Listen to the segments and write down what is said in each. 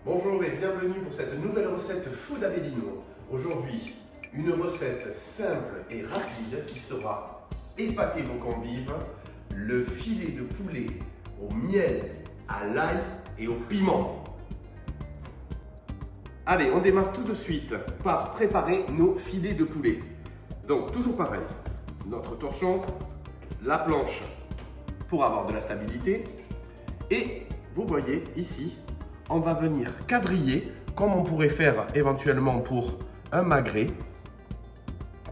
Bonjour et bienvenue pour cette nouvelle recette Food Abellino. Aujourd'hui, une recette simple et rapide qui saura épater vos convives, le filet de poulet au miel, à l'ail et au piment. Allez, on démarre tout de suite par préparer nos filets de poulet. Donc toujours pareil, notre torchon, la planche pour avoir de la stabilité et vous voyez ici, on va venir quadriller comme on pourrait faire éventuellement pour un magret,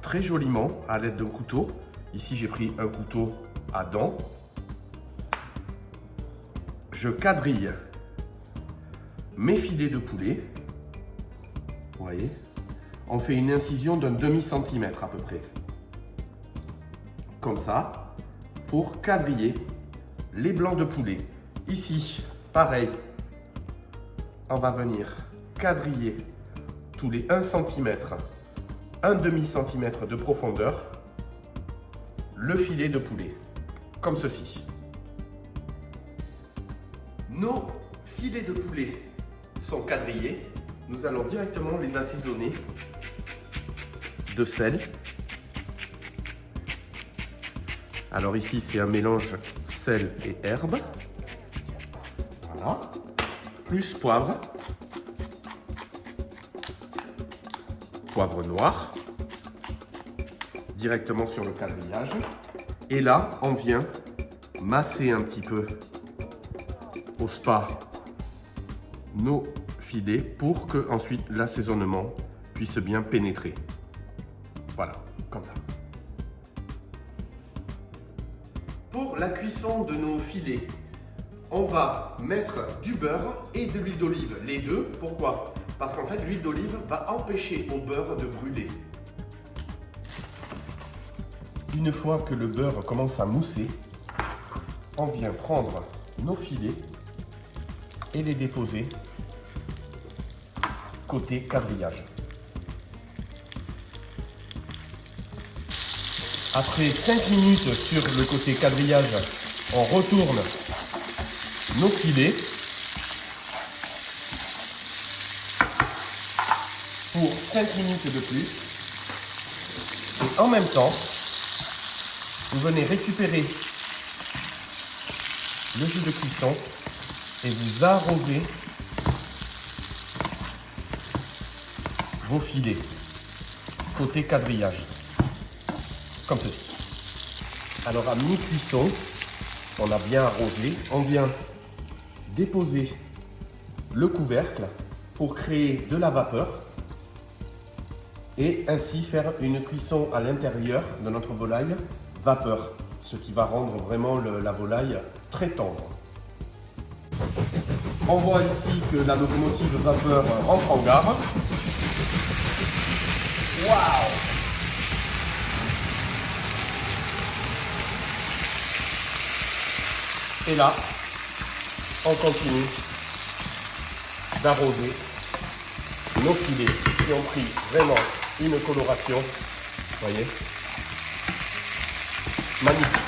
très joliment à l'aide d'un couteau. Ici j'ai pris un couteau à dents. Je quadrille mes filets de poulet. Vous voyez, on fait une incision d'un demi-centimètre à peu près. Comme ça, pour quadriller les blancs de poulet. Ici, pareil. On va venir quadriller tous les 1 cm, un demi-centimètre de profondeur, le filet de poulet, comme ceci. Nos filets de poulet sont quadrillés. Nous allons directement les assaisonner de sel. Alors ici, c'est un mélange sel et herbe. Voilà. Plus poivre noir, directement sur le quadrillage. Et là, on vient masser un petit peu au spa nos filets pour que ensuite l'assaisonnement puisse bien pénétrer. Voilà, comme ça. Pour la cuisson de nos filets, on va mettre du beurre et de l'huile d'olive, les deux. Pourquoi? Parce qu'en fait, l'huile d'olive va empêcher au beurre de brûler. Une fois que le beurre commence à mousser, on vient prendre nos filets et les déposer côté quadrillage. Après 5 minutes sur le côté quadrillage, on retourne nos filets pour 5 minutes de plus. Et en même temps, vous venez récupérer le jus de cuisson et vous arrosez vos filets côté quadrillage, comme ceci. Alors à mi-cuisson, on a bien arrosé, on vient déposer le couvercle pour créer de la vapeur et ainsi faire une cuisson à l'intérieur de notre volaille vapeur, ce qui va rendre vraiment la volaille très tendre. On voit ici que la locomotive vapeur rentre en gare. Waouh! Et là, on continue d'arroser nos filets qui ont pris vraiment une coloration, vous voyez, magnifique.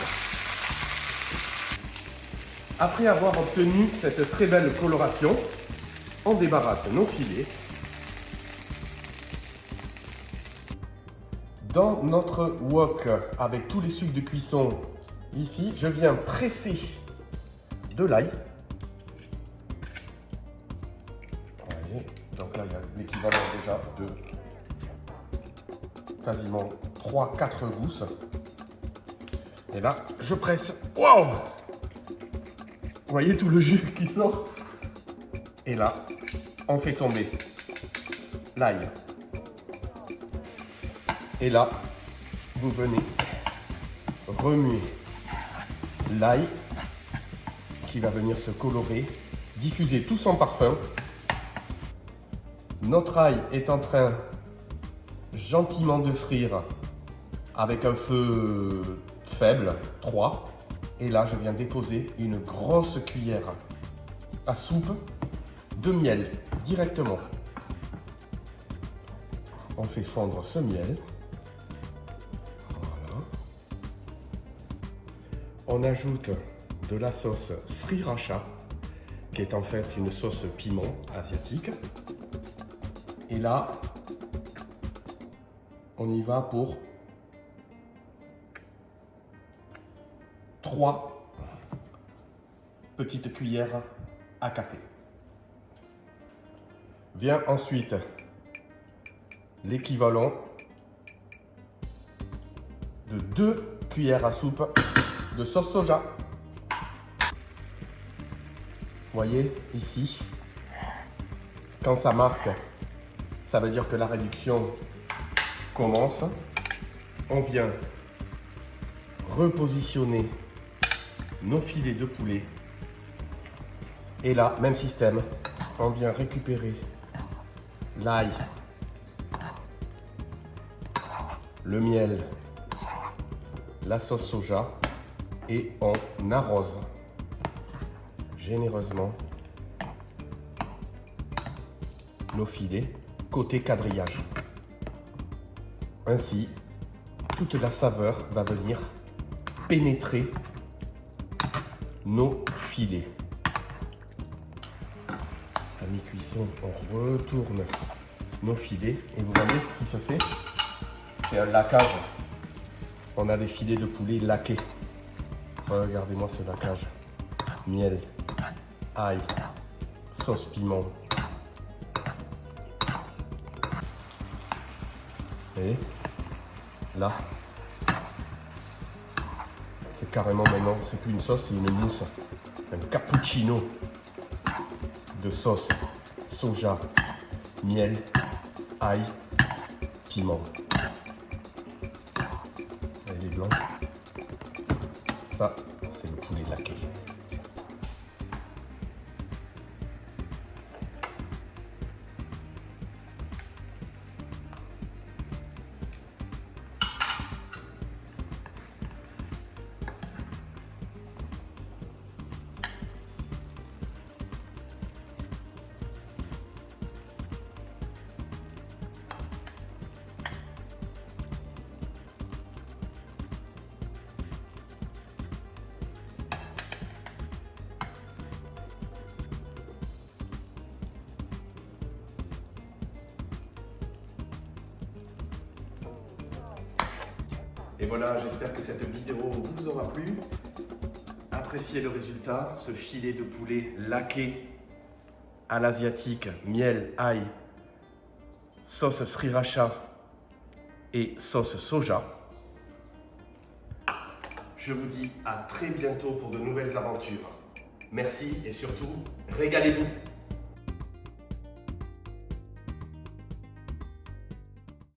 Après avoir obtenu cette très belle coloration, on débarrasse nos filets. Dans notre wok avec tous les sucs de cuisson, ici, je viens presser de l'ail. Donc là, il y a l'équivalent déjà de quasiment 3-4 gousses. Et là, je presse. Waouh! Vous voyez tout le jus qui sort? Et là, on fait tomber l'ail. Et là, vous venez remuer l'ail qui va venir se colorer, diffuser tout son parfum. Notre ail est en train gentiment de frire avec un feu faible, 3. Et là, je viens déposer une grosse cuillère à soupe de miel directement. On fait fondre ce miel. Voilà. On ajoute de la sauce sriracha qui est en fait une sauce piment asiatique. Et là, on y va pour 3 petites cuillères à café. Vient ensuite l'équivalent de 2 cuillères à soupe de sauce soja. Vous voyez ici, quand ça marque, ça veut dire que la réduction commence. On vient repositionner nos filets de poulet. Et là, même système, on vient récupérer l'ail, le miel, la sauce soja et on arrose généreusement nos filets côté quadrillage. Ainsi, toute la saveur va venir pénétrer nos filets. À mi-cuisson, on retourne nos filets et vous voyez ce qui se fait. C'est un laquage. On a des filets de poulet laqués. Regardez-moi ce laquage. Miel, ail, sauce piment. Et là, c'est carrément maintenant, c'est plus une sauce, c'est une mousse. Un cappuccino de sauce soja, miel, ail, piment. Elle est blanche. Ça, c'est le poulet laqué. Et voilà, j'espère que cette vidéo vous aura plu. Appréciez le résultat, ce filet de poulet laqué à l'asiatique, miel, ail, sauce sriracha et sauce soja. Je vous dis à très bientôt pour de nouvelles aventures. Merci et surtout, régalez-vous!